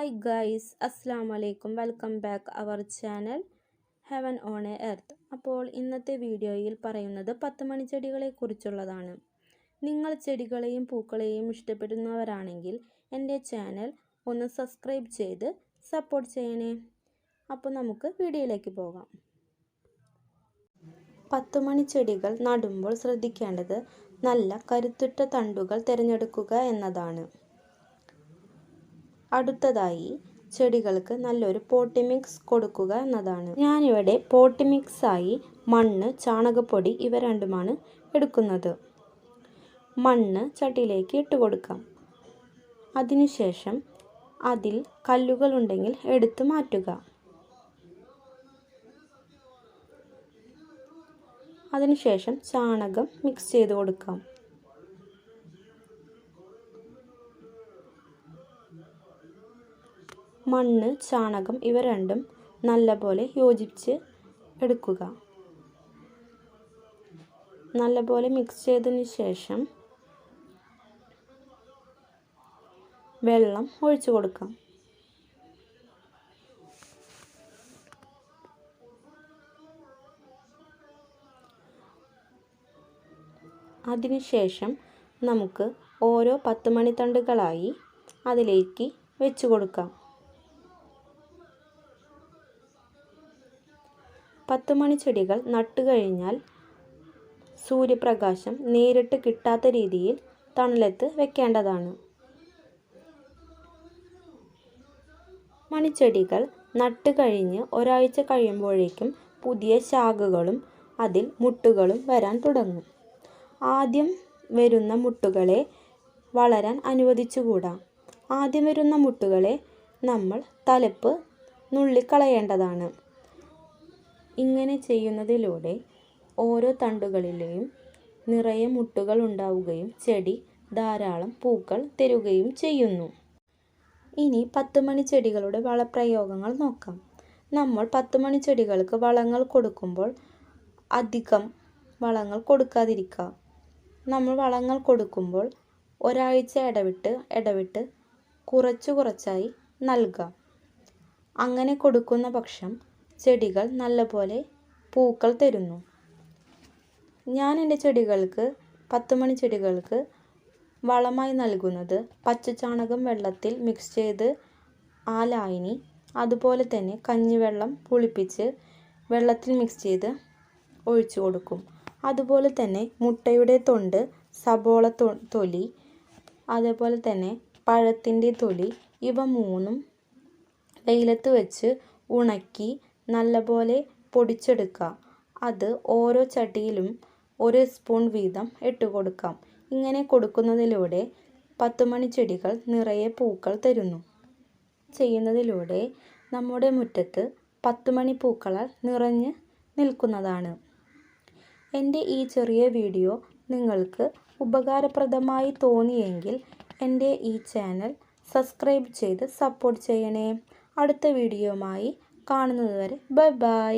Hi guys, അസ്സാം വലൈക്കും. Welcome back our channel heaven on a earth. അപ്പോൾ ഇന്നത്തെ വീഡിയോയിൽ പറയുന്നത് 10 മണിച്ചെടികളെ കുറിച്ചുള്ളതാണ്. നിങ്ങൾ ചെടികളെയും പൂക്കളെയും ഇഷ്ടപ്പെടുന്നവരാണെങ്കിൽ എൻ്റെ ചാനൽ ഒന്ന് സബ്സ്ക്രൈബ് ചെയ്ത് സപ്പോർട്ട് ചെയ്യണേ. അപ്പോൾ നമുക്ക് വീഡിയോയിലേക്ക് പോകാം. 10 മണിച്ചെടികൾ നടുമ്പോൾ ശ്രദ്ധിക്കേണ്ടത് നല്ല കരുത്തുറ്റ തണ്ടുകൾ തിരഞ്ഞെടുക്കുക എന്നതാണ്. അടുത്തതായി ചെടികൾക്ക് നല്ലൊരു പോട്ടി മിക്സ് കൊടുക്കുക എന്നതാണ്. ഞാനിവിടെ പോട്ടി മിക്സായി മണ്ണ്, ചാണകപ്പൊടി ഇവ രണ്ടുമാണ് എടുക്കുന്നത്. മണ്ണ് ചട്ടിയിലേക്ക് ഇട്ട് കൊടുക്കാം. അതിനുശേഷം അതിൽ കല്ലുകൾ ഉണ്ടെങ്കിൽ എടുത്തു മാറ്റുക. അതിനുശേഷം ചാണകം മിക്സ് ചെയ്ത് കൊടുക്കാം. മണ്ണ്, ചാണകം ഇവ രണ്ടും നല്ലപോലെ യോജിപ്പിച്ച് എടുക്കുക. നല്ലപോലെ മിക്സ് ചെയ്തതിന് ശേഷം വെള്ളം ഒഴിച്ചു കൊടുക്കാം. അതിനുശേഷം നമുക്ക് ഓരോ 10 മണിത്തണ്ടുകളായി അതിലേക്ക് വെച്ച് കൊടുക്കാം. 10 മണിച്ചെടികൾ നട്ടുകഴിഞ്ഞാൽ സൂര്യപ്രകാശം നേരിട്ട് കിട്ടാത്ത രീതിയിൽ തണലത്ത് വെക്കേണ്ടതാണ്. മണിച്ചെടികൾ നട്ടുകഴിഞ്ഞ് ഒരാഴ്ച കഴിയുമ്പോഴേക്കും പുതിയ ശാഖകളും അതിൽ മുട്ടുകളും വരാൻ തുടങ്ങും. ആദ്യം വരുന്ന മുട്ടുകളെ വളരാൻ അനുവദിച്ചുകൂടാ. ആദ്യം വരുന്ന മുട്ടുകളെ നമ്മൾ തലപ്പ് നുള്ളിക്കളയേണ്ടതാണ്. ഇങ്ങനെ ചെയ്യുന്നതിലൂടെ ഓരോ തണ്ടുകളിലെയും നിറയെ മുട്ടുകൾ ഉണ്ടാവുകയും ചെടി ധാരാളം പൂക്കൾ തരുകയും ചെയ്യുന്നു. ഇനി 10 മണിച്ചെടികളുടെ വളപ്രയോഗങ്ങൾ നോക്കാം. നമ്മൾ 10 മണിച്ചെടികൾക്ക് വളങ്ങൾ കൊടുക്കുമ്പോൾ അധികം വളങ്ങൾ കൊടുക്കാതിരിക്കുക. നമ്മൾ വളങ്ങൾ കൊടുക്കുമ്പോൾ ഒരാഴ്ച ഇടവിട്ട് കുറച്ചായി നൽകാം. അങ്ങനെ കൊടുക്കുന്ന പക്ഷം ചെടികൾ നല്ലപോലെ പൂക്കൾ തരുന്നു. ഞാൻ എൻ്റെ ചെടികൾക്ക് 10 മണിച്ചെടികൾക്ക് വളമായി നൽകുന്നത് പച്ചച്ചാണകം വെള്ളത്തിൽ മിക്സ് ചെയ്ത് ആ ലായനി, അതുപോലെ തന്നെ കഞ്ഞിവെള്ളം പുളിപ്പിച്ച് വെള്ളത്തിൽ മിക്സ് ചെയ്ത് ഒഴിച്ചു കൊടുക്കും. അതുപോലെ തന്നെ മുട്ടയുടെ തൊണ്ട്, സബോള തൊലി, അതേപോലെ തന്നെ പഴത്തിൻ്റെ തൊലി ഇവ മൂന്നും വെയിലത്ത് വെച്ച് ഉണക്കി നല്ലപോലെ പൊടിച്ചെടുക്കുക. അത് ഓരോ ചട്ടിയിലും 1 സ്പൂൺ വീതം ഇട്ട് കൊടുക്കാം. ഇങ്ങനെ കൊടുക്കുന്നതിലൂടെ 10 മണിച്ചെടികൾ നിറയെ പൂക്കൾ തരുന്നു. ചെയ്യുന്നതിലൂടെ നമ്മുടെ മുറ്റത്ത് 10 മണി പൂക്കളാൽ നിറഞ്ഞ് നിൽക്കുന്നതാണ്. എൻ്റെ ഈ ചെറിയ വീഡിയോ നിങ്ങൾക്ക് ഉപകാരപ്രദമായി തോന്നിയെങ്കിൽ എൻ്റെ ഈ ചാനൽ സബ്സ്ക്രൈബ് ചെയ്ത് സപ്പോർട്ട് ചെയ്യണേ. അടുത്ത വീഡിയോയുമായി കാണുന്നതുവരെ ബൈ ബൈ.